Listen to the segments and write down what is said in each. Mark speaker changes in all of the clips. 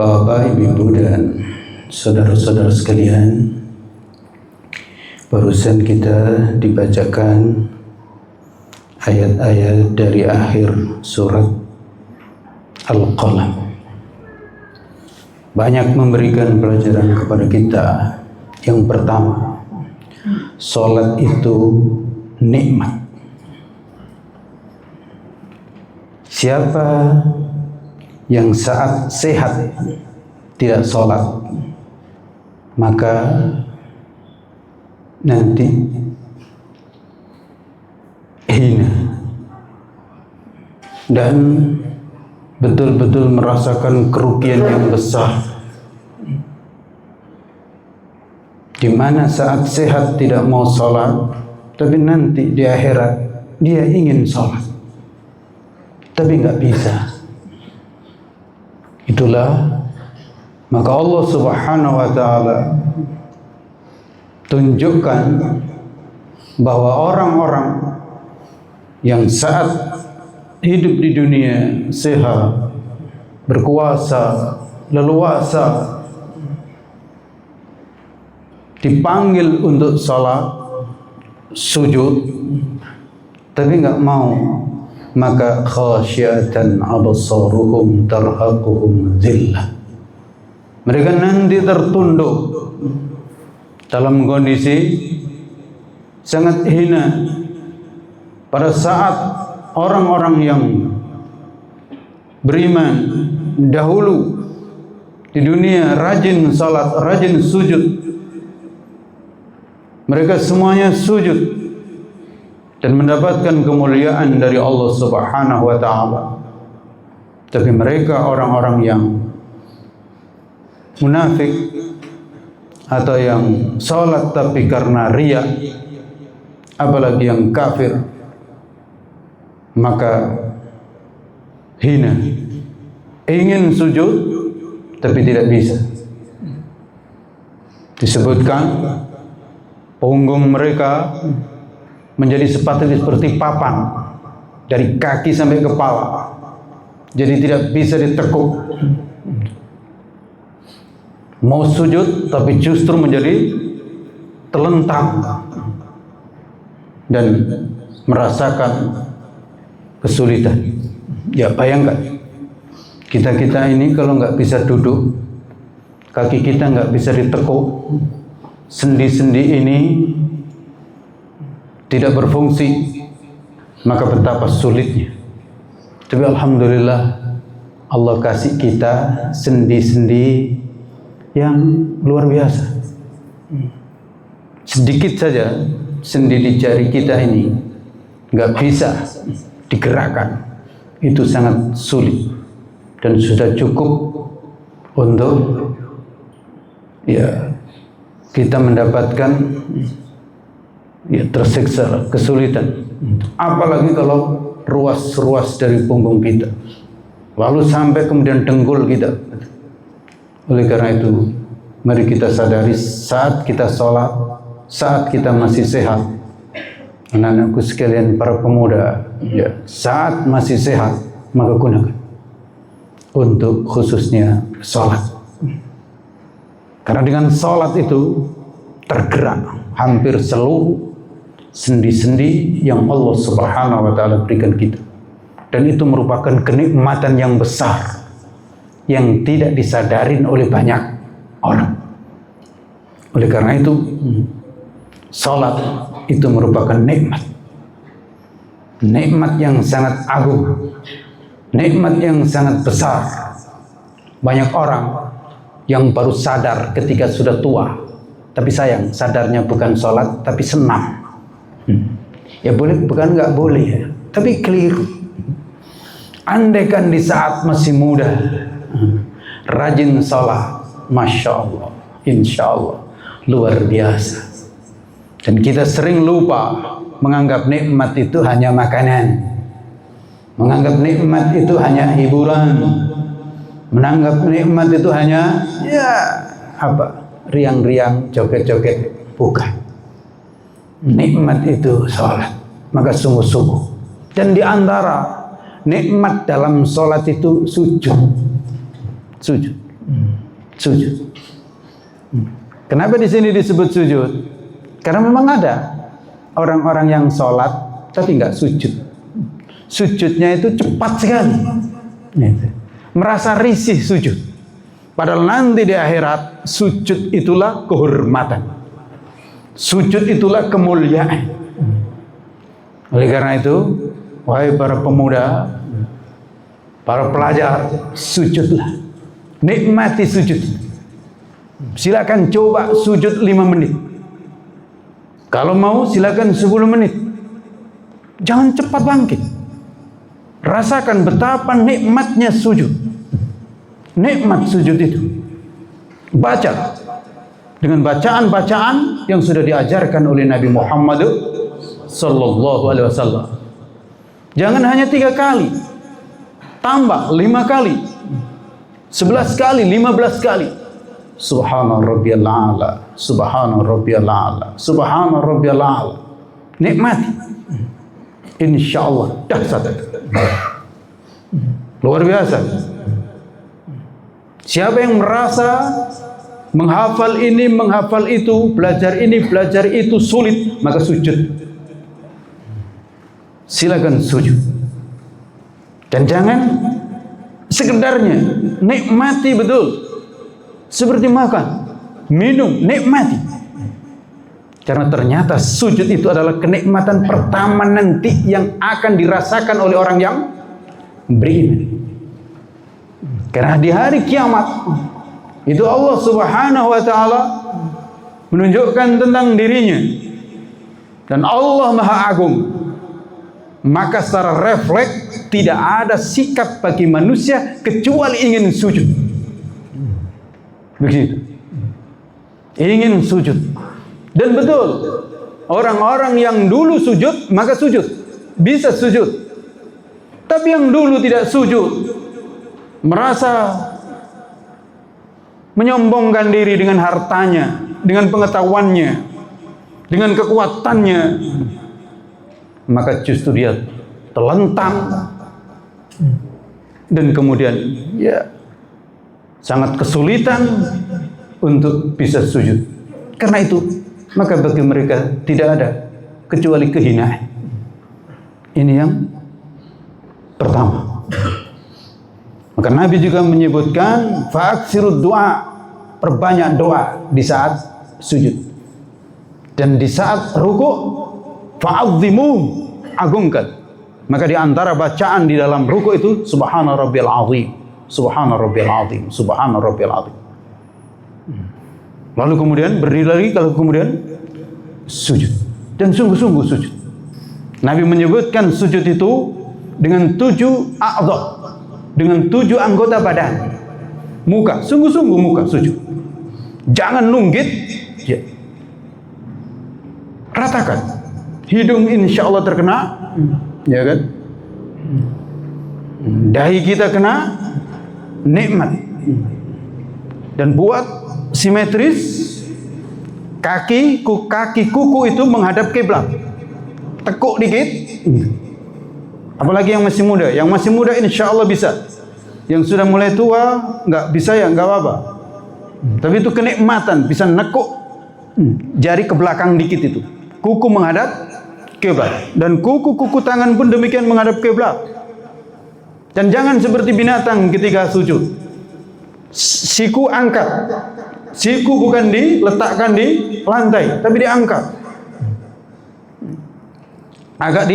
Speaker 1: Bapak, Ibu, dan saudara-saudara sekalian, barusan kita dibacakan ayat-ayat dari akhir surat Al-Qalam. Banyak memberikan pelajaran kepada kita. Yang pertama, sholat itu nikmat. Siapa yang saat sehat tidak sholat, maka nanti hina dan betul-betul merasakan kerugian yang besar. Di mana saat sehat tidak mau sholat, tapi nanti di akhirat dia ingin sholat, tapi nggak bisa. Itulah maka Allah Subhanahu wa Ta'ala tunjukkan bahwa orang-orang yang saat hidup di dunia sehat, berkuasa, leluasa, dipanggil untuk salat, sujud, tapi nggak mau, maka khasyatan absaruhum tarhaquhum zillah. Mereka nanti tertunduk dalam kondisi sangat hina. Pada saat orang-orang yang beriman dahulu di dunia rajin salat, rajin sujud, mereka semuanya sujud dan mendapatkan kemuliaan dari Allah Subhanahu wa Ta'ala. Tapi mereka orang-orang yang munafik atau yang salat tapi karena riya, apalagi yang kafir, maka hina, ingin sujud tapi tidak bisa. Disebutkan punggung mereka menjadi seperti papan dari kaki sampai kepala, jadi tidak bisa ditekuk. Mau sujud tapi justru menjadi terlentang dan merasakan kesulitan. Ya bayangkan, kita ini kalau nggak bisa duduk, kaki kita nggak bisa ditekuk, sendi-sendi ini tidak berfungsi, maka betapa sulitnya. Tapi alhamdulillah Allah kasih kita sendi-sendi yang luar biasa. Sedikit saja sendi di jari kita ini nggak bisa digerakkan, itu sangat sulit dan sudah cukup untuk ya kita mendapatkan tersiksa, kesulitan. Apalagi kalau ruas-ruas dari punggung kita, lalu sampai kemudian dengkul kita. Oleh karena itu, mari kita sadari saat kita sholat, saat kita masih sehat, anak-anakku sekalian, para pemuda, ya, saat masih sehat, maka gunakan untuk khususnya sholat. Karena dengan sholat itu tergerak hampir seluruh sendi-sendi yang Allah Subhanahu wa Ta'ala berikan kita, dan itu merupakan kenikmatan yang besar yang tidak disadarin oleh banyak orang. Oleh karena itu salat itu merupakan nikmat yang sangat agung, nikmat yang sangat besar. Banyak orang yang baru sadar ketika sudah tua, tapi sayang sadarnya bukan salat tapi senam. Ya boleh, bukan nggak boleh ya, tapi keliru. Andaikan di saat masih muda rajin salat, masya Allah, insya Allah luar biasa. Dan kita sering lupa menganggap nikmat itu hanya makanan, menganggap nikmat itu hanya hiburan, menganggap nikmat itu hanya riang-riang, joget-joget. Bukan. Nikmat itu sholat, maka sungguh-sungguh. Dan di antara nikmat dalam sholat itu sujud. Sujud. Kenapa di sini disebut sujud? Karena memang ada orang-orang yang sholat tapi nggak sujud. Sujudnya itu cepat sekali. Merasa risih sujud. Padahal nanti di akhirat sujud itulah kehormatan. Sujud itulah kemuliaan. Oleh karena itu, wahai para pemuda, para pelajar, sujudlah. Nikmati sujud. Silakan coba sujud 5 menit. Kalau mau silakan 10 menit. Jangan cepat bangkit. Rasakan betapa nikmatnya sujud. Nikmat sujud itu. Baca dengan bacaan-bacaan yang sudah diajarkan oleh Nabi Muhammad sallallahu alaihi wasallam. Jangan hanya 3 kali. Tambah 5 kali. 11 kali, 15 kali. Subhana rabbiyal a'la, subhana rabbiyal a'la, subhana rabbiyal a'la. Nikmati. Insyaallah dahsyat. Luar biasa. Siapa yang merasa menghafal ini, menghafal itu, belajar ini, belajar itu sulit, maka sujud. Silakan sujud. Dan jangan sekedarnya, nikmati betul. Seperti makan, minum, nikmati. Karena ternyata sujud itu adalah kenikmatan pertama nanti yang akan dirasakan oleh orang yang beriman. Karena di hari kiamat itu Allah Subhanahu wa taala menunjukkan tentang dirinya. Dan Allah Maha Agung. Maka secara refleks tidak ada sikap bagi manusia kecuali ingin sujud. Begitu. Ingin sujud. Dan betul, orang-orang yang dulu sujud maka sujud, bisa sujud. Tapi yang dulu tidak sujud, merasa menyombongkan diri dengan hartanya, dengan pengetahuannya, dengan kekuatannya, maka justru dia terlentang dan kemudian sangat kesulitan untuk bisa sujud. Karena itu, maka bagi mereka tidak ada kecuali kehinaan. Ini yang pertama. Maka Nabi juga menyebutkan fa'aksirud doa, perbanyak doa di saat sujud. Dan di saat ruku' fa'azzimu, agungkan. Maka di antara bacaan di dalam ruku' itu subhana rabbiyal azim, subhana rabbiyal azim, subhana rabbiyal azim. Lalu kemudian berdiri lagi, kalau kemudian sujud. Dan sungguh-sungguh sujud. Nabi menyebutkan sujud itu dengan 7 a'dha, dengan 7 anggota badan. Muka, sungguh-sungguh muka sujud. Jangan nunggit, ya. Ratakan. Hidung insya Allah terkena, ya kan? Dahi kita kena nikmat. Dan buat simetris, kaki kuku itu menghadap kiblat. Tekuk dikit. Apalagi yang masih muda. Yang masih muda insya Allah bisa. Yang sudah mulai tua nggak bisa ya nggak apa-apa. Tapi itu kenikmatan, bisa nekuk jari ke belakang dikit itu. Kuku menghadap kiblat. Dan kuku tangan pun demikian menghadap kiblat. Dan jangan seperti binatang ketika sujud. Siku angkat. Siku bukan diletakkan di lantai, tapi diangkat. Agak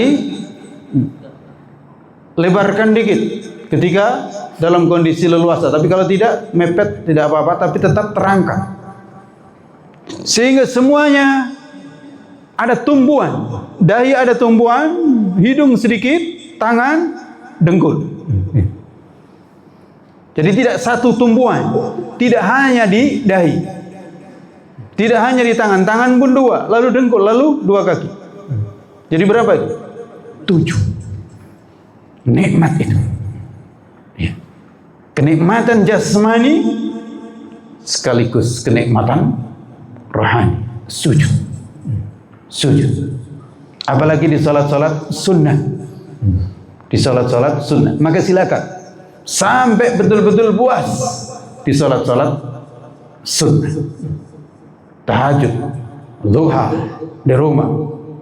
Speaker 1: dilebarkan dikit ketika dalam kondisi leluasa. Tapi kalau tidak, mepet, tidak apa-apa, tapi tetap terangkat. Sehingga semuanya ada tumbuhan. Dahi ada tumbuhan, hidung sedikit, tangan, dengkul. Jadi tidak satu tumbuhan, tidak hanya di dahi, tidak hanya di tangan pun 2, lalu dengkul, lalu 2 kaki. Jadi berapa itu? 7. Nikmat itu. Ya. Kenikmatan jasmani sekaligus kenikmatan rohani. Sujud. Apalagi di salat-salat sunnah. Di salat-salat sunnah. Maka silakan sampai betul-betul puas di sholat-sholat sunnah, tahajud, duha di rumah,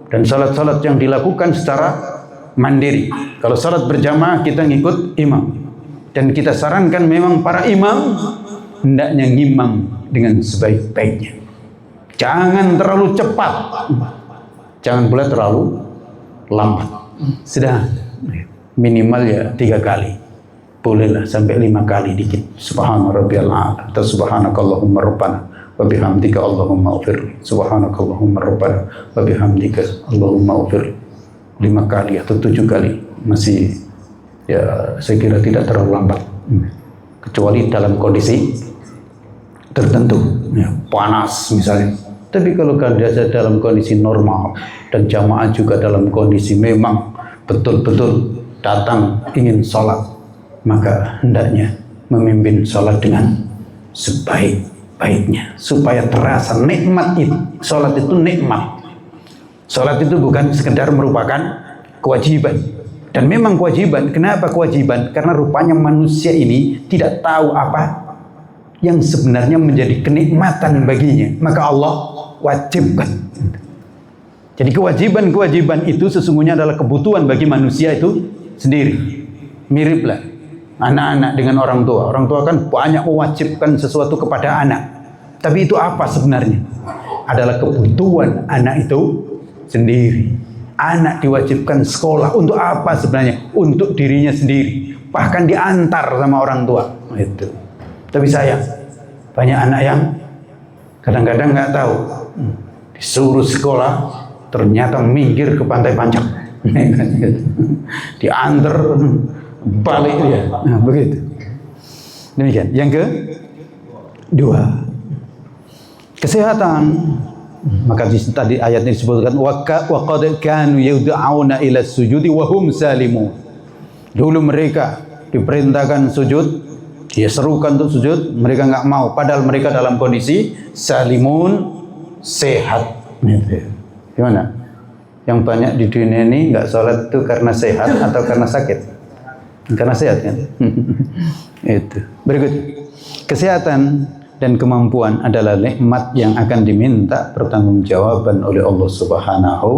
Speaker 1: dan sholat-sholat yang dilakukan secara mandiri. Kalau sholat berjamaah kita ngikut imam, dan kita sarankan memang para imam hendaknya ngimam dengan sebaik-baiknya. Jangan terlalu cepat, jangan pula terlalu lambat. Sudah minimal ya 3 kali, bolehlah sampai 5 kali dikit. Subhana rabbiyal a'la atau subhanakallahumma rabbana wa bihamdika Allahumma ighfirli. Subhanakallahumma rabbana wa bihamdika Allahumma ighfirli 5 kali atau 7 kali masih ya saya kira tidak terlalu lambat, kecuali dalam kondisi tertentu ya, panas misalnya. Tapi kalau kalian dalam kondisi normal dan jamaah juga dalam kondisi memang betul-betul datang ingin sholat, maka hendaknya memimpin sholat dengan sebaik-baiknya supaya terasa nikmat itu. Sholat itu nikmat. Sholat itu bukan sekedar merupakan kewajiban, dan memang kewajiban. Kenapa kewajiban? Karena rupanya manusia ini tidak tahu apa yang sebenarnya menjadi kenikmatan baginya, maka Allah wajibkan. Jadi kewajiban-kewajiban itu sesungguhnya adalah kebutuhan bagi manusia itu sendiri. Miriplah anak-anak dengan orang tua. Orang tua kan banyak mewajibkan sesuatu kepada anak, tapi itu apa sebenarnya? Adalah kebutuhan anak itu sendiri. Anak diwajibkan sekolah untuk apa sebenarnya? Untuk dirinya sendiri, bahkan diantar sama orang tua itu. Tapi sayang, banyak anak yang kadang-kadang nggak tahu, disuruh sekolah ternyata minggir ke Pantai Pancak, diantar balik dia. Nah, begitu. Demikian. Yang kedua, kesehatan. Maka tadi ayat ini disebutkan wa qad kanu yud'auna ila sujudi wa hum salimun. Dulu mereka diperintahkan sujud, dia serukan untuk sujud, mereka nggak mau, padahal mereka dalam kondisi salimun, sehat. Gimana? Yang banyak di dunia ini nggak sholat itu karena sehat atau karena sakit? Karena sehat kan? Itu. Berikut, kesehatan dan kemampuan adalah nikmat yang akan diminta pertanggungjawaban oleh Allah Subhanahu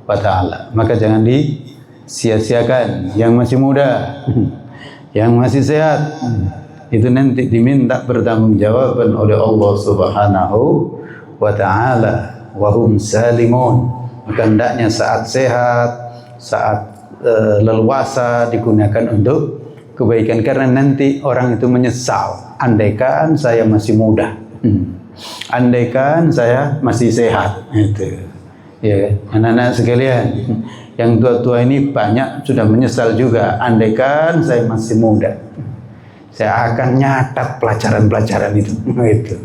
Speaker 1: wa Ta'ala. Maka jangan disia-siakan. Yang masih muda, yang masih sehat, itu nanti diminta pertanggungjawaban oleh Allah Subhanahu wa Ta'ala. Wahum salimun. Maka hendaknya saat sehat, saat leluasa digunakan untuk kebaikan, karena nanti orang itu menyesal. Andaikan saya masih muda, andaikan saya masih sehat. Itu ya, anak-anak sekalian, yang tua-tua ini banyak sudah menyesal juga. Andaikan saya masih muda, saya akan nyatat pelajaran-pelajaran itu. Itu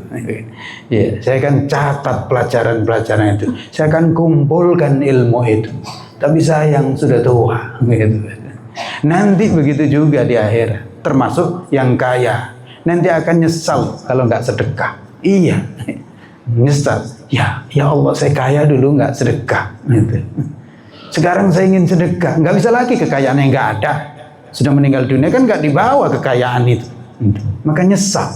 Speaker 1: ya, saya akan catat pelajaran-pelajaran itu, saya akan kumpulkan ilmu itu. Tapi sayang sudah tua. Gitu. Nanti begitu juga di akhirat, termasuk yang kaya. Nanti akan nyesal kalau nggak sedekah. Iya, nyesal. Ya Allah, saya kaya dulu nggak sedekah. Gitu. Sekarang saya ingin sedekah, nggak bisa lagi, kekayaan yang nggak ada. Sudah meninggal dunia kan nggak dibawa kekayaan itu. Gitu. Maka nyesal.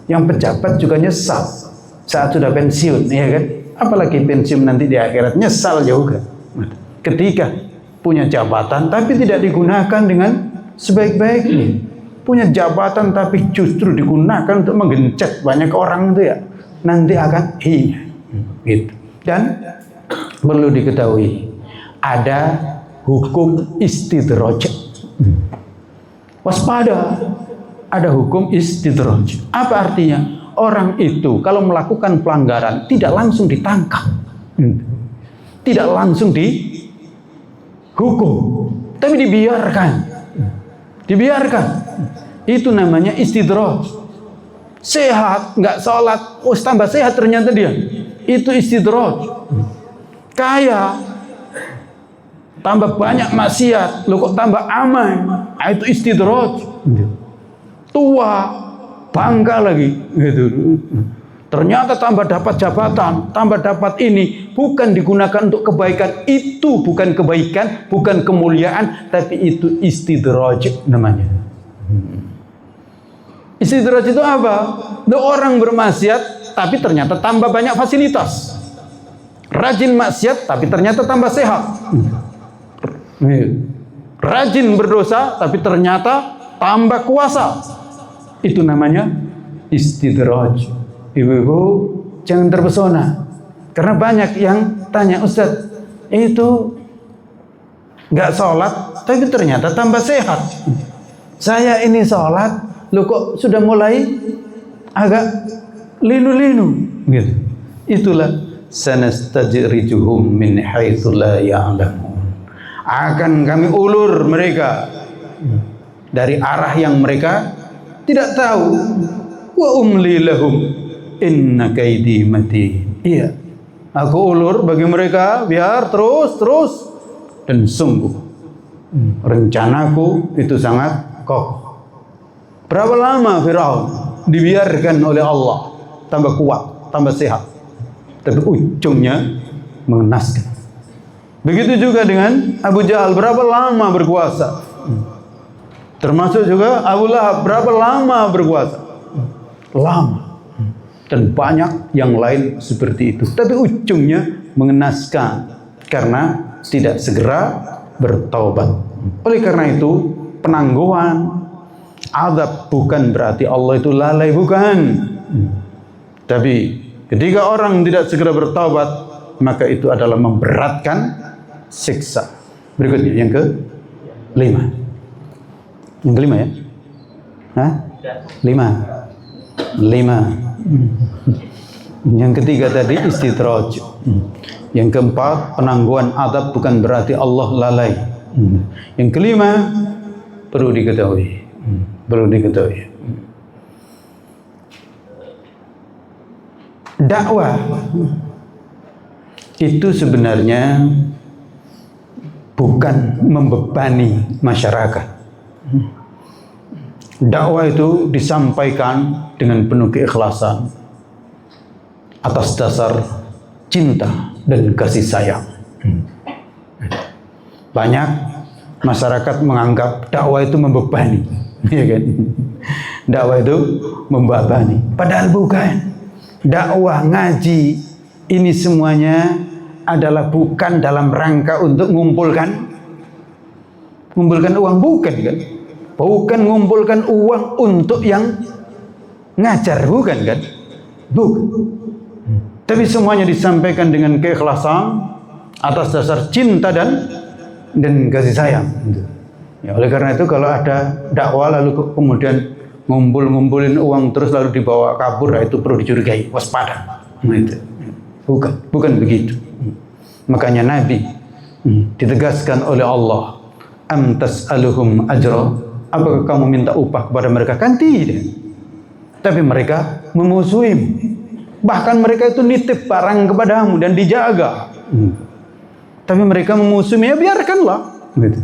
Speaker 1: Yang pejabat juga nyesal saat sudah pensiun, ya kan? Apalagi pensiun nanti di akhirat, nyesal juga. Ketika punya jabatan tapi tidak digunakan dengan sebaik-baiknya. Punya jabatan tapi justru digunakan untuk menggencet banyak orang itu ya, nanti akan gitu. Dan perlu diketahui ada hukum istidraj. Waspada, ada hukum istidraj. Apa artinya? Orang itu kalau melakukan pelanggaran tidak langsung ditangkap, tidak langsung dihukum, tapi dibiarkan. Itu namanya istidraj. Sehat, nggak sholat, tambah sehat ternyata dia. Itu istidraj. Kaya, tambah banyak maksiat, lo kok tambah aman? Itu istidraj. Tua, bangga lagi, gitu. Ternyata tambah dapat jabatan, tambah dapat ini, bukan digunakan untuk kebaikan. Itu bukan kebaikan, bukan kemuliaan, tapi itu istidraj namanya. Istidraj itu apa? Orang bermaksiat tapi ternyata tambah banyak fasilitas. Rajin maksiat tapi ternyata tambah sehat. Rajin berdosa tapi ternyata tambah kuasa. Itu namanya istidraj. Ibu-ibu jangan terpesona. Karena banyak yang tanya, Ustaz, itu nggak sholat tapi ternyata tambah sehat. Saya ini sholat, lo kok sudah mulai agak linu-linu gitu. Itulah sanastajrijuhum min haitsu la ya'lamun. Akan kami ulur mereka dari arah yang mereka tidak tahu. Wa umli lahum inna kaidi matin. Iya, aku ulur bagi mereka biar terus dan sungguh rencanaku itu sangat kokoh. Berapa lama Firaun dibiarkan oleh Allah tambah kuat, tambah sehat, tapi ujungnya mengenaskan. Begitu juga dengan Abu Jahal, berapa lama berkuasa. Termasuk juga Abu Lahab, berapa lama berkuasa. Lama. Dan banyak yang lain seperti itu, tapi ujungnya mengenaskan karena tidak segera bertaubat. Oleh karena itu penangguhan azab bukan berarti Allah itu lalai, bukan. Tapi ketika orang tidak segera bertaubat, maka itu adalah memberatkan siksa. Berikutnya yang kelima. Yang kelima ya? Hah? Lima. Yang ketiga tadi istidraj. Yang keempat penangguhan azab bukan berarti Allah lalai. Yang kelima perlu diketahui. Dakwah itu sebenarnya bukan membebani masyarakat. Dakwah itu disampaikan dengan penuh keikhlasan atas dasar cinta dan kasih sayang. Banyak masyarakat menganggap dakwah itu membebani, ya kan? Dakwah itu membebani, padahal bukan. Dakwah ngaji ini semuanya adalah bukan dalam rangka untuk mengumpulkan uang, bukan kan? Bukan mengumpulkan uang untuk yang ngajar, bukan kan? Bukan. Tapi semuanya disampaikan dengan keikhlasan atas dasar cinta dan kasih sayang. Ya, oleh karena itu kalau ada dakwah lalu kemudian ngumpulin uang terus lalu dibawa kabur, itu perlu dicurigai, waspada. Itu. Bukan begitu. Makanya Nabi ditegaskan oleh Allah, am tas'aluhum ajra, apakah kamu minta upah kepada mereka? Kan tidak. Tapi mereka memusuhimu. Bahkan mereka itu nitip barang kepadamu dan dijaga. Tapi mereka memusuhimu, ya biarkanlah. Gitu.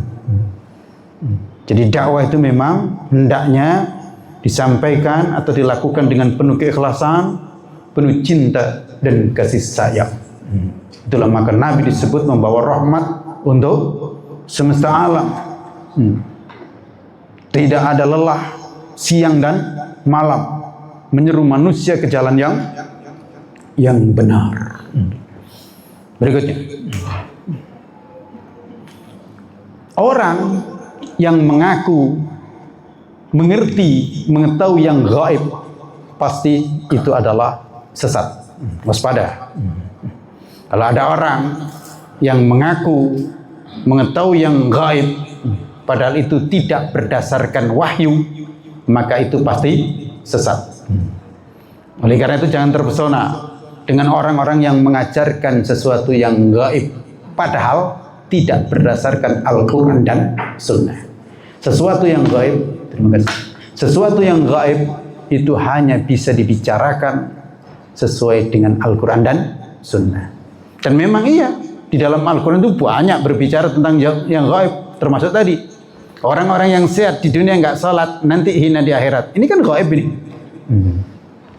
Speaker 1: Jadi dakwah itu memang hendaknya disampaikan atau dilakukan dengan penuh keikhlasan, penuh cinta dan kasih sayang. Itulah maka Nabi disebut membawa rahmat untuk semesta alam. Tidak ada lelah siang dan malam menyeru manusia ke jalan yang benar. Berikutnya, orang yang mengaku mengerti, mengetahui yang gaib, pasti itu adalah sesat. Waspada. Kalau ada orang yang mengaku mengetahui yang gaib, padahal itu tidak berdasarkan wahyu, maka itu pasti sesat. Oleh karena itu jangan terpesona dengan orang-orang yang mengajarkan sesuatu yang gaib, padahal tidak berdasarkan Al-Quran dan Sunnah. Sesuatu yang gaib, terima kasih. Sesuatu yang gaib itu hanya bisa dibicarakan sesuai dengan Al-Quran dan Sunnah. Dan memang iya, di dalam Al-Quran itu banyak berbicara tentang yang gaib, termasuk tadi orang-orang yang sehat di dunia nggak sholat, nanti hina di akhirat. Ini kan gaib ini.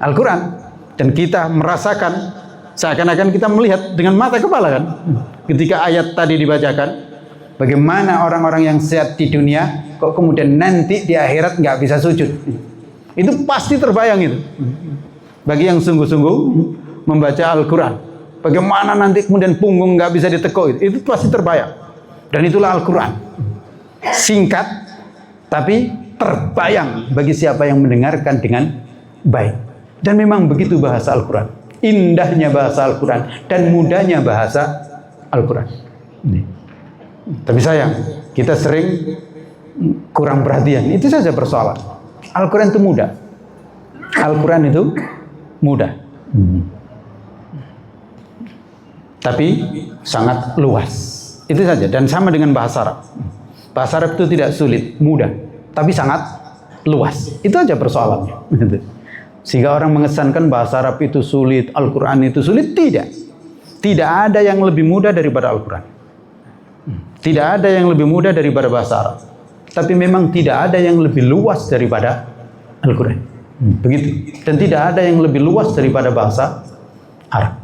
Speaker 1: Al-Quran. Dan kita merasakan seakan-akan kita melihat dengan mata kepala kan. Ketika ayat tadi dibacakan, bagaimana orang-orang yang sehat di dunia kok kemudian nanti di akhirat nggak bisa sujud. Itu pasti terbayang itu. Bagi yang sungguh-sungguh membaca Al-Quran. Bagaimana nanti kemudian punggung nggak bisa ditekuk, itu pasti terbayang. Dan itulah Al-Quran. Singkat, tapi terbayang bagi siapa yang mendengarkan dengan baik. Dan memang begitu bahasa Al-Quran. Indahnya bahasa Al-Quran dan mudahnya bahasa Al-Quran. Tapi sayang, kita sering kurang perhatian. Itu saja persoalan. Al-Quran itu mudah. Al-Quran itu mudah. Tapi sangat luas. Itu saja. Dan sama dengan bahasa Arab. Bahasa Arab itu tidak sulit, mudah. Tapi sangat luas. Itu aja persoalannya. Sehingga orang mengesankan bahasa Arab itu sulit, Al-Quran itu sulit. Tidak. Tidak ada yang lebih mudah daripada Al-Quran. Tidak ada yang lebih mudah daripada bahasa Arab. Tapi memang tidak ada yang lebih luas daripada Al-Quran. Begitu. Dan tidak ada yang lebih luas daripada bahasa Arab.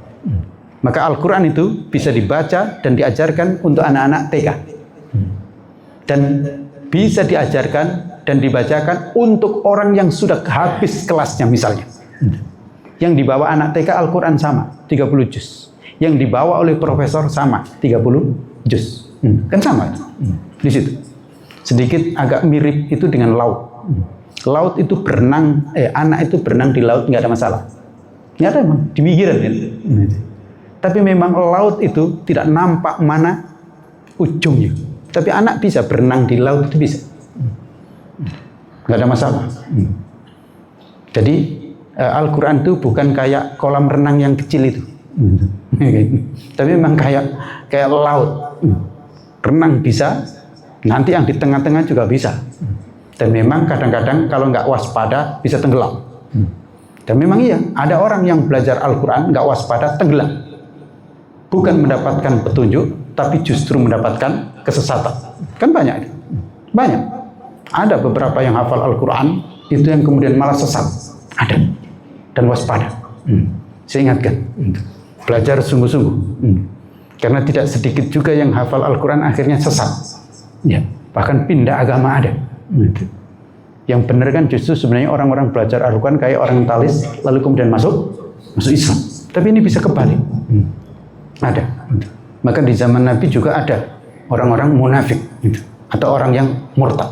Speaker 1: Maka Al-Quran itu bisa dibaca dan diajarkan untuk anak-anak TK. Dan bisa diajarkan dan dibacakan untuk orang yang sudah habis kelasnya misalnya. Yang dibawa anak TK Al-Quran sama, 30 juz. Yang dibawa oleh profesor sama, 30 juz. Kan sama itu. Di situ. Sedikit agak mirip itu dengan laut. Laut itu berenang, anak itu berenang di laut nggak ada masalah. Nggak ada emang, di pinggiran ya. Tapi memang laut itu tidak nampak mana ujungnya. Tapi anak bisa berenang di laut itu bisa. Nggak ada masalah. Jadi Al-Quran itu bukan kayak kolam renang yang kecil itu. Tapi memang kayak laut. Renang bisa, nanti yang di tengah-tengah juga bisa. Dan memang kadang-kadang kalau nggak waspada bisa tenggelam. Dan memang iya, ada orang yang belajar Al-Quran nggak waspada tenggelam. Bukan mendapatkan petunjuk, tapi justru mendapatkan kesesatan. Kan banyak itu. Banyak. Ada beberapa yang hafal Al-Quran, itu yang kemudian malah sesat. Ada. Dan waspada. Saya ingatkan. Belajar sungguh-sungguh. Karena tidak sedikit juga yang hafal Al-Quran akhirnya sesat. Ya. Bahkan pindah agama ada. Yang benar kan justru sebenarnya orang-orang belajar Al-Quran kayak orang talis, lalu kemudian masuk Islam. Tapi ini bisa kebalik. Ada. Maka di zaman Nabi juga ada orang-orang munafik atau orang yang murtad.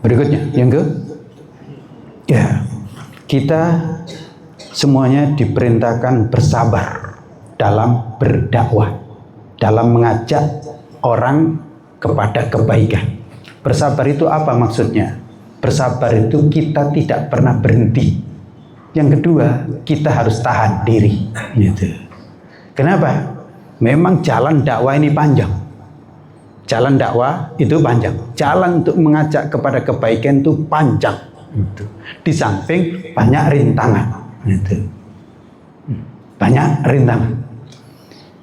Speaker 1: Berikutnya, yang kita semuanya diperintahkan bersabar dalam berdakwah, dalam mengajak orang kepada kebaikan. Bersabar itu apa maksudnya? Bersabar itu kita tidak pernah berhenti. Yang kedua, kita harus tahan diri. Gitu. Kenapa? Memang jalan dakwah ini panjang. Jalan dakwah itu panjang. Jalan untuk mengajak kepada kebaikan itu panjang. Gitu. Di samping banyak rintangan. Gitu. Banyak rintangan.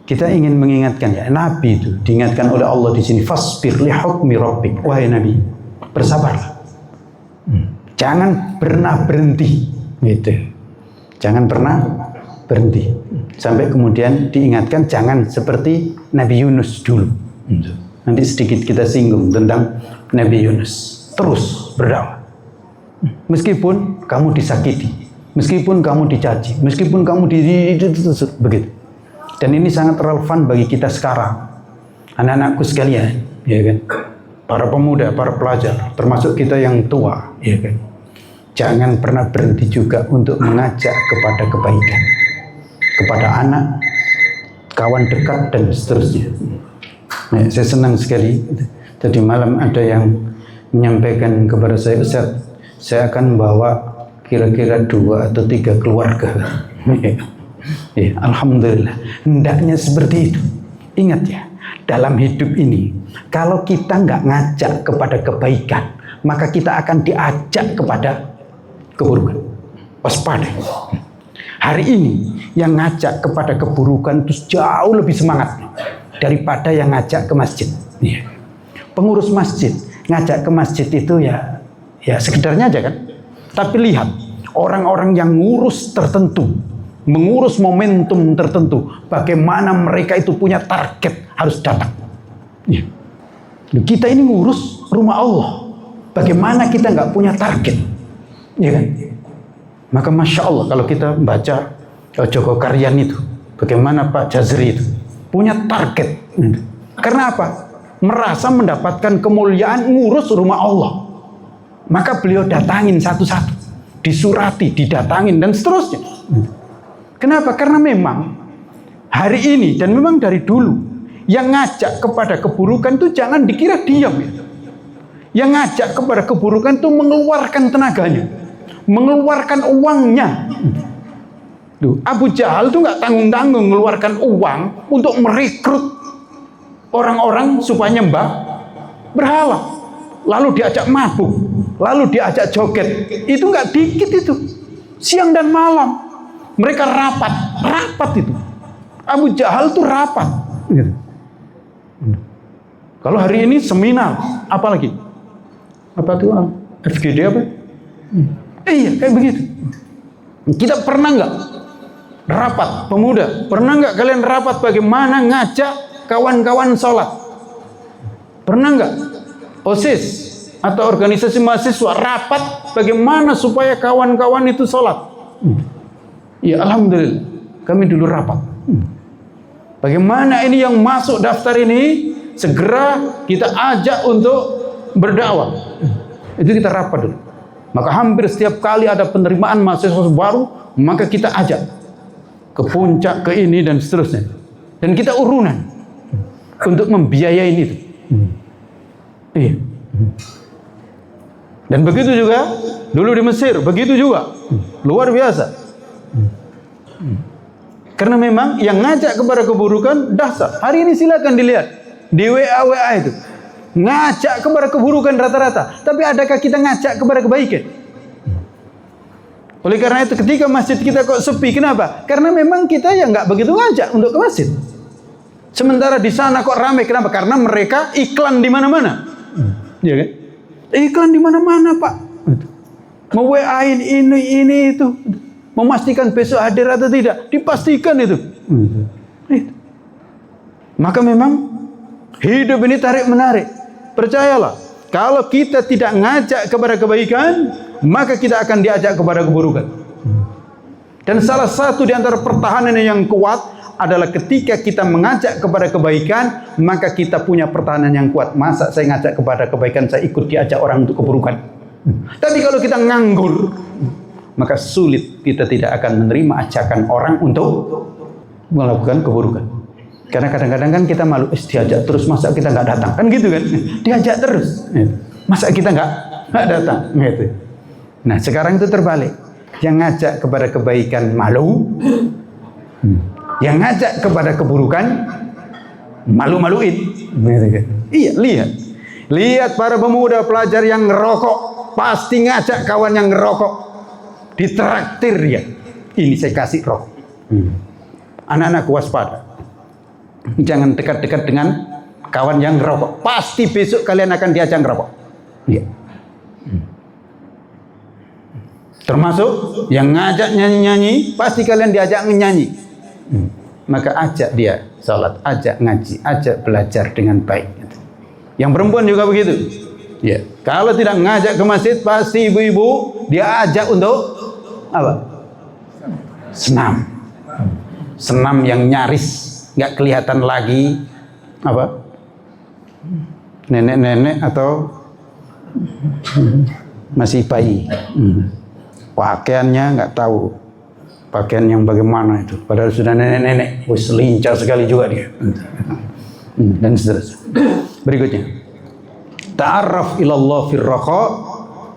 Speaker 1: Kita ingin mengingatkan ya, Nabi itu diingatkan oleh Allah di sini, fasbir li hukmi rabbik. Wahai Nabi, bersabarlah. Jangan pernah berhenti. Gitu. Jangan pernah berhenti. Sampai kemudian diingatkan jangan seperti Nabi Yunus dulu. Nanti sedikit kita singgung tentang Nabi Yunus. Terus berdakwah. Meskipun kamu disakiti, meskipun kamu dicaci, meskipun kamu begitu. Dan ini sangat relevan bagi kita sekarang. Anak-anakku sekalian, ya kan? Para pemuda, para pelajar, termasuk kita yang tua, ya kan? Jangan pernah berhenti juga untuk mengajak kepada kebaikan. Kepada anak, kawan dekat, dan seterusnya. Nah, saya senang sekali. Tadi malam ada yang menyampaikan kepada saya, Ustaz, saya akan bawa kira-kira 2 atau 3 keluarga. Ya, alhamdulillah. Hendaknya seperti itu. Ingat ya, dalam hidup ini, kalau kita nggak ngajak kepada kebaikan, maka kita akan diajak kepada keburukan. Waspada. Hari ini yang ngajak kepada keburukan itu jauh lebih semangat daripada yang ngajak ke masjid. Ya. Pengurus masjid ngajak ke masjid itu ya sekedarnya aja kan. Tapi lihat orang-orang yang ngurus tertentu, mengurus momentum tertentu, bagaimana mereka itu punya target harus datang. Ya. Kita ini ngurus rumah Allah. Bagaimana kita nggak punya target, ya kan? Maka Masya Allah kalau kita baca Joko Karyan itu, bagaimana Pak Jazri itu punya target. Karena apa? Merasa mendapatkan kemuliaan ngurus rumah Allah. Maka beliau datangin satu-satu, disurati, didatangin dan seterusnya. Kenapa? Karena memang hari ini dan memang dari dulu yang ngajak kepada keburukan itu jangan dikira diam ya. Yang ngajak kepada keburukan itu mengeluarkan tenaganya, mengeluarkan uangnya. Duh, Abu Jahal itu nggak tanggung-tanggung mengeluarkan uang untuk merekrut orang-orang supaya nyembah berhala, lalu diajak mabuk, lalu diajak joget. Itu nggak dikit itu, siang dan malam mereka rapat itu. Abu Jahal itu rapat. Kalau hari ini seminar, apalagi? Apa tuh? FGD apa? Iya, kayak begitu. Kita pernah nggak rapat pemuda? Pernah nggak kalian rapat bagaimana ngajak kawan-kawan sholat? Pernah nggak? OSIS atau organisasi mahasiswa rapat bagaimana supaya kawan-kawan itu sholat? Ya Alhamdulillah, kami dulu rapat. Bagaimana ini yang masuk daftar ini segera kita ajak untuk berdakwah. Itu kita rapat dulu. Maka hampir setiap kali ada penerimaan mahasiswa baru, maka kita ajak ke puncak, ke ini dan seterusnya. Dan kita urunan untuk membiayai itu. Iya. Dan begitu juga dulu di Mesir, begitu juga. Luar biasa. Karena memang yang ngajak kepada keburukan dahsyat. Hari ini silakan dilihat di WA itu. Ngajak kepada keburukan rata-rata. Tapi adakah kita ngajak kepada kebaikan? Oleh karena itu ketika masjid kita kok sepi, kenapa? Karena memang kita ya nggak begitu ngajak untuk ke masjid. Sementara di sana kok ramai, kenapa? Karena mereka iklan di mana-mana. Ya kan? Iklan di mana-mana, Pak. Mau WA-in ini itu. Memastikan besok hadir atau tidak, dipastikan itu. Maka memang hidup ini tarik menarik. Percayalah, kalau kita tidak ngajak kepada kebaikan, maka kita akan diajak kepada keburukan. Dan salah satu di antara pertahanan yang kuat adalah ketika kita mengajak kepada kebaikan, maka kita punya pertahanan yang kuat. Masa saya ngajak kepada kebaikan, saya ikut diajak orang untuk keburukan. Tapi kalau kita nganggur, maka sulit, kita tidak akan menerima ajakan orang untuk melakukan keburukan. Karena kadang-kadang kan kita malu, diajak terus, masa kita nggak datang? Kan gitu kan? Diajak terus, masa kita nggak datang? Gitu. Nah sekarang itu terbalik. Yang ngajak kepada kebaikan malu, yang ngajak kepada keburukan malu-maluin. Gitu kan? Iya, lihat para pemuda pelajar yang ngerokok, pasti ngajak kawan yang ngerokok. Ditraktir dia, ini saya kasih rokok. Anak-anak waspada, jangan dekat-dekat dengan kawan yang ngerokok. Pasti besok kalian akan diajak ngerokok. Ya. Termasuk yang ngajak nyanyi-nyanyi, pasti kalian diajak nyanyi. Maka ajak dia sholat, ajak ngaji, ajak belajar dengan baik. Yang perempuan juga begitu. Ya. Kalau tidak ngajak ke masjid, pasti ibu-ibu dia ajak untuk apa? Senam yang nyaris nggak kelihatan lagi apa? Nenek-nenek atau masih bayi. Pakaiannya nggak tahu pakaian yang bagaimana itu. Padahal sudah nenek-nenek, lincah sekali juga dia. Dan seterusnya. Berikutnya, ta'arraf ilallah fir raqa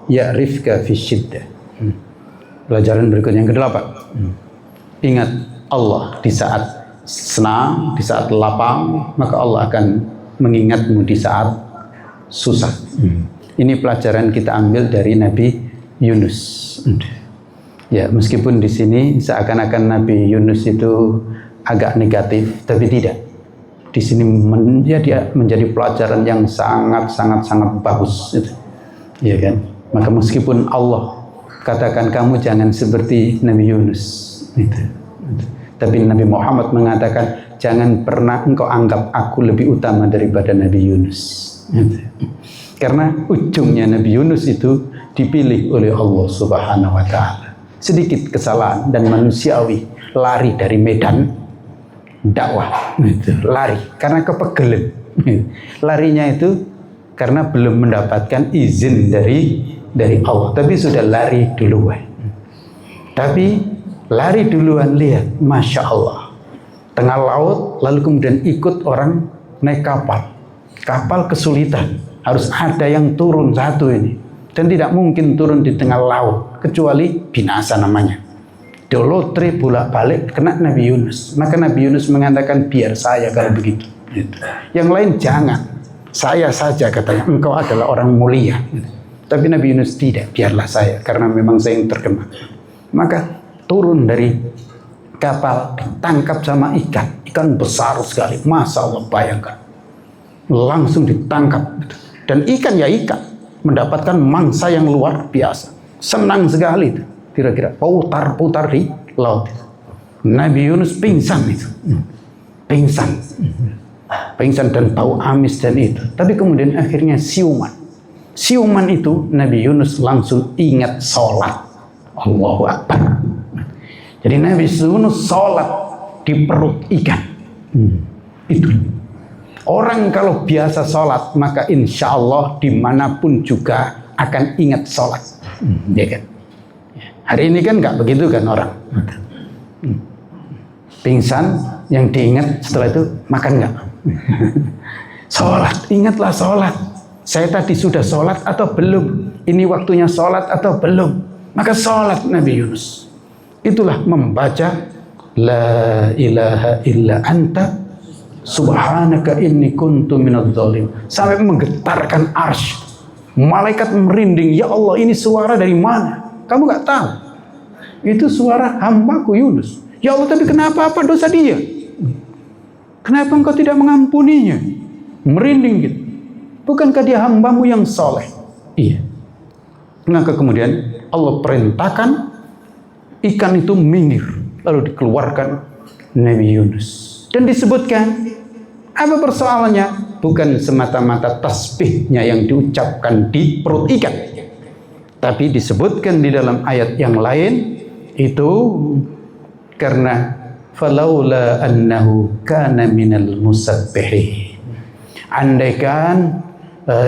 Speaker 1: ya'rifka fi syiddah. Pelajaran berikutnya yang ke-8. Ingat Allah di saat senang, di saat lapang, maka Allah akan mengingatmu di saat susah. Ini pelajaran kita ambil dari Nabi Yunus. Ya, meskipun di sini seakan-akan Nabi Yunus itu agak negatif, tapi tidak. Di sini menjadi pelajaran yang sangat bagus. Ya kan? Maka meskipun Allah katakan kamu jangan seperti Nabi Yunus, tapi Nabi Muhammad mengatakan jangan pernah engkau anggap aku lebih utama daripada Nabi Yunus. Karena ujungnya Nabi Yunus itu dipilih oleh Allah Subhanahu wa Ta'ala. Sedikit kesalahan dan manusiawi, lari dari medan dakwah, lari karena kepegelen. Larinya itu karena belum mendapatkan izin dari Allah, tapi sudah lari duluan. Tapi lari duluan, lihat, masya Allah, tengah laut, lalu kemudian ikut orang naik kapal kesulitan, harus ada yang turun satu ini, dan tidak mungkin turun di tengah laut kecuali binasa namanya. Dolotre bolak-balik kena Nabi Yunus. Maka Nabi Yunus mengatakan, biar saya kalau begitu. Yang lain jangan, saya saja katanya, engkau adalah orang mulia. Tapi Nabi Yunus tidak, biarlah saya, karena memang saya yang terkenal. Maka turun dari kapal, ditangkap sama ikan besar sekali, masya Allah, bayangkan, langsung ditangkap. Dan ikan ya ikan, mendapatkan mangsa yang luar biasa, senang sekali itu. Kira-kira putar-putar di laut. Nabi Yunus pingsan itu, pingsan dan bau amis dan itu. Tapi kemudian akhirnya siuman itu Nabi Yunus langsung ingat sholat. Allahu Akbar. Jadi Nabi Yunus sholat di perut ikan. Itu orang kalau biasa sholat, maka insya Allah dimanapun juga akan ingat sholat. Ya kan? Hari ini kan nggak begitu kan orang. Pingsan, yang diingat setelah itu makan nggak? Sholat, ingatlah sholat. Saya tadi sudah sholat atau belum? Ini waktunya sholat atau belum? Maka sholat Nabi Yunus. Itulah membaca La ilaha illa anta subhanaka inni kuntu minadz zalim, sampai menggetarkan arsy. Malaikat merinding, ya Allah, ini suara dari mana? Kamu nggak tahu? Itu suara hambaku Yunus. Ya Allah, tapi kenapa, apa dosa dia? Kenapa engkau tidak mengampuninya? Merinding gitu. Bukankah dia hambamu yang soleh? Iya. Maka kemudian Allah perintahkan ikan itu minggir, lalu dikeluarkan Nabi Yunus. Dan disebutkan, apa persoalannya? Bukan semata-mata tasbihnya yang diucapkan di perut ikan, tapi disebutkan di dalam ayat yang lain itu karena falaula annahu kana minal musabbihin. Andaikan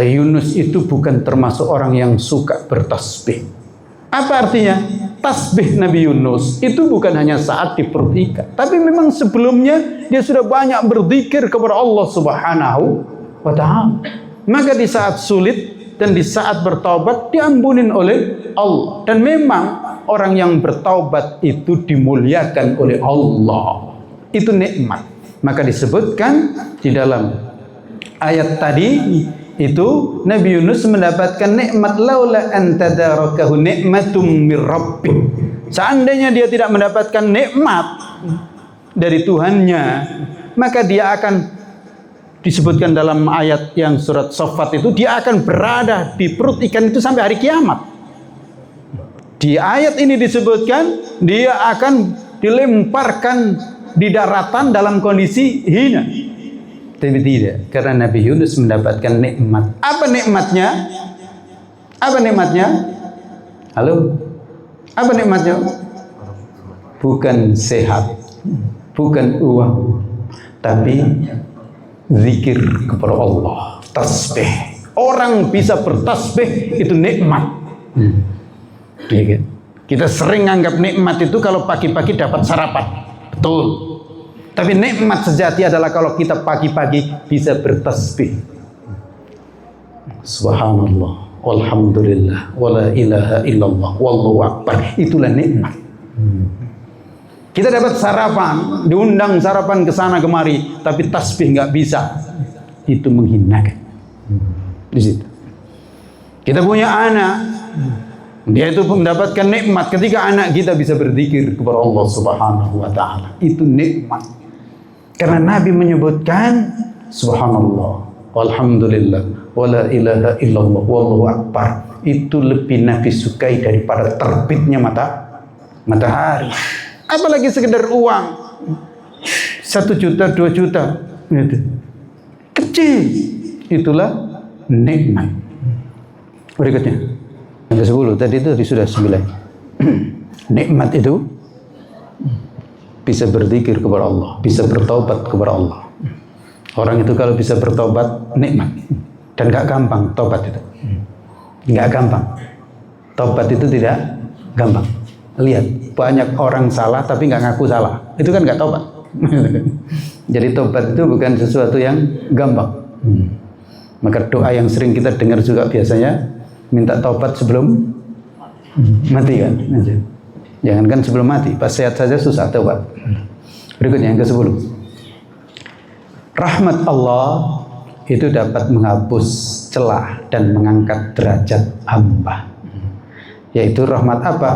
Speaker 1: Yunus itu bukan termasuk orang yang suka bertasbih. Apa artinya? Tasbih Nabi Yunus itu bukan hanya saat di perut ikan, tapi memang sebelumnya dia sudah banyak berzikir kepada Allah Subhanahu wa Ta'ala. Maka di saat sulit dan di saat bertaubat diampunin oleh Allah. Dan memang orang yang bertaubat itu dimuliakan oleh Allah. Itu nikmat. Maka disebutkan di dalam ayat tadi itu Nabi Yunus mendapatkan nikmat laula an tadarakahu nikmatum mir rabbih. Seandainya dia tidak mendapatkan nikmat dari Tuhannya, maka dia akan disebutkan dalam ayat yang surat Shaffat itu, dia akan berada di perut ikan itu sampai hari kiamat. Di ayat ini disebutkan dia akan dilemparkan di daratan dalam kondisi hina. Tapi tidak, karena Nabi Yunus mendapatkan nikmat. Apa nikmatnya? Apa nikmatnya? Halo? Apa nikmatnya? Bukan sehat, bukan uang, tapi zikir kepada Allah, tasbih. Orang bisa bertasbih itu nikmat. Kita sering anggap nikmat itu kalau pagi-pagi dapat sarapan, betul. Tapi nikmat sejati adalah kalau kita pagi-pagi bisa bertasbih. Subhanallah, walhamdulillah, wala ilaha illallah, wallahu akbar. Itulah nikmat. Kita dapat sarapan, diundang sarapan ke sana kemari, tapi tasbih nggak bisa. Itu menghinakan. Di situ. Kita punya anak, dia itu mendapatkan nikmat ketika anak kita bisa berzikir kepada Allah Subhanahu wa Ta'ala. Itu nikmat. Karena Nabi menyebutkan subhanallah, walhamdulillah, wala ilaha illallah, wallahu akbar. Itu lebih Nabi sukai daripada terbitnya matahari. Apalagi sekedar uang 1 juta, 2 juta gitu. Kecil. Itulah nikmat. Berikutnya yang ke-10, tadi itu sudah 9. Nikmat itu bisa berzikir kepada Allah, bisa bertaubat kepada Allah. Orang itu kalau bisa bertobat, nikmat. Dan gak gampang tobat itu. Gak gampang. Tobat itu tidak gampang. Lihat, banyak orang salah tapi gak ngaku salah. Itu kan gak tobat. Jadi tobat itu bukan sesuatu yang gampang. Maka doa yang sering kita dengar juga biasanya, minta tobat sebelum mati kan. Jangankan sebelum mati, pas sehat saja susah tobat. Berikutnya yang ke-10. Rahmat Allah itu dapat menghapus celah dan mengangkat derajat hamba. Yaitu rahmat apa?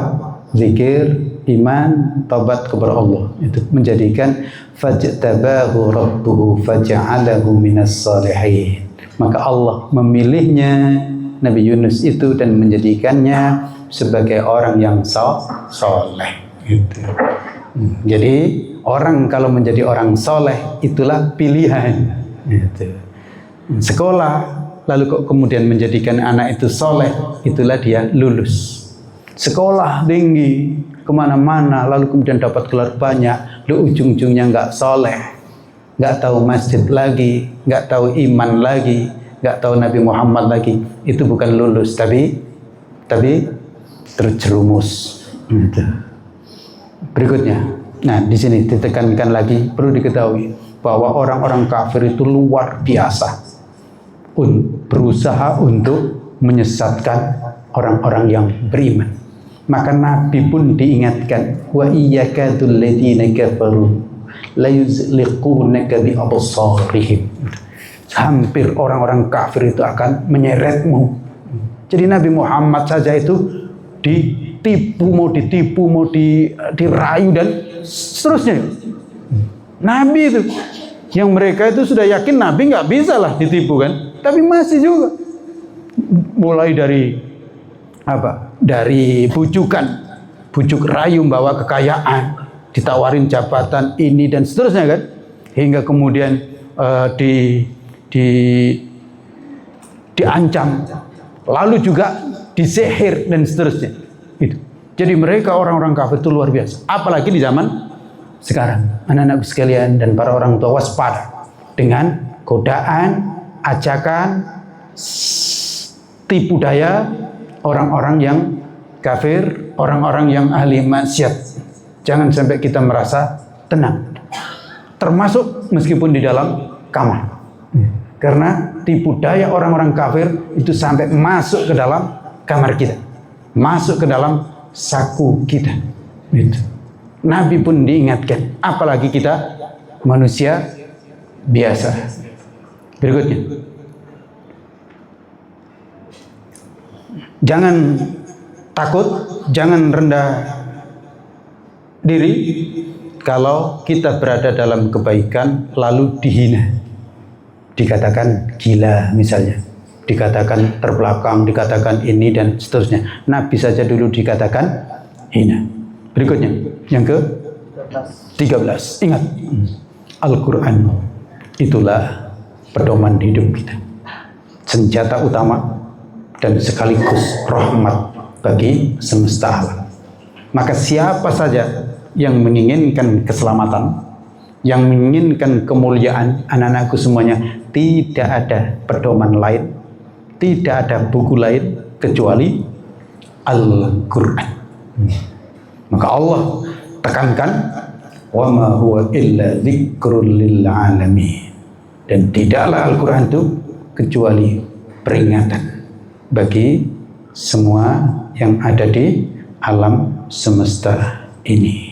Speaker 1: Zikir, iman, taubat kepada Allah. Itu menjadikan fajtabahu rabbuhu faja'alahu minas salihin. Maka Allah memilihnya Nabi Yunus itu dan menjadikannya sebagai orang yang soleh. Gitu. Jadi orang kalau menjadi orang soleh itulah pilihan. Gitu. Sekolah lalu kok kemudian menjadikan anak itu soleh, itulah dia lulus. Sekolah tinggi kemana-mana lalu kemudian dapat gelar banyak, lalu ujung-ujungnya nggak soleh, nggak tahu masjid lagi, nggak tahu iman lagi, nggak tahu Nabi Muhammad lagi, itu bukan lulus tapi terjerumus. Gitu. Berikutnya, nah di sini ditekankan lagi, perlu diketahui bahwa orang-orang kafir itu luar biasa berusaha untuk menyesatkan orang-orang yang beriman. Maka Nabi pun diingatkan, wa iyyakadul ladzina kafaru la yuzliqunaka bi absarihim. Hampir orang-orang kafir itu akan menyeretmu. Jadi Nabi Muhammad saja itu ditipu, mau dirayu dan seterusnya. Nabi itu, yang mereka itu sudah yakin Nabi nggak bisa lah ditipu kan, tapi masih juga. Mulai dari apa? Dari bujuk rayu membawa kekayaan, ditawarin jabatan ini dan seterusnya kan, hingga kemudian diancam, lalu juga disihir dan seterusnya. Itu. Jadi mereka orang-orang kafir itu luar biasa. Apalagi di zaman sekarang, anak-anakku sekalian dan para orang tua waspada dengan godaan, ajakan, tipu daya orang-orang yang kafir, orang-orang yang ahli maksiat. Jangan sampai kita merasa tenang, termasuk meskipun di dalam kamar. Karena tipu daya orang-orang kafir itu sampai masuk ke dalam kamar kita, masuk ke dalam saku kita. Gitu. Nabi pun diingatkan, apalagi kita manusia biasa. Berikutnya, jangan takut, jangan rendah diri kalau kita berada dalam kebaikan lalu dihina, dikatakan gila misalnya, dikatakan terbelakang, dikatakan ini dan seterusnya. Nabi saja dulu dikatakan hina. Berikutnya, yang ke-13. Ingat, Al-Quran itulah pedoman hidup kita, senjata utama dan sekaligus rahmat bagi semesta alam. Maka siapa saja yang menginginkan keselamatan, yang menginginkan kemuliaan, anak-anakku semuanya, tidak ada pedoman lain, tidak ada buku lain kecuali Al-Quran. Maka Allah tekankan, wa ma huwa illa dzikrul lil alamin. Dan tidaklah Al-Quran itu kecuali peringatan bagi semua yang ada di alam semesta ini.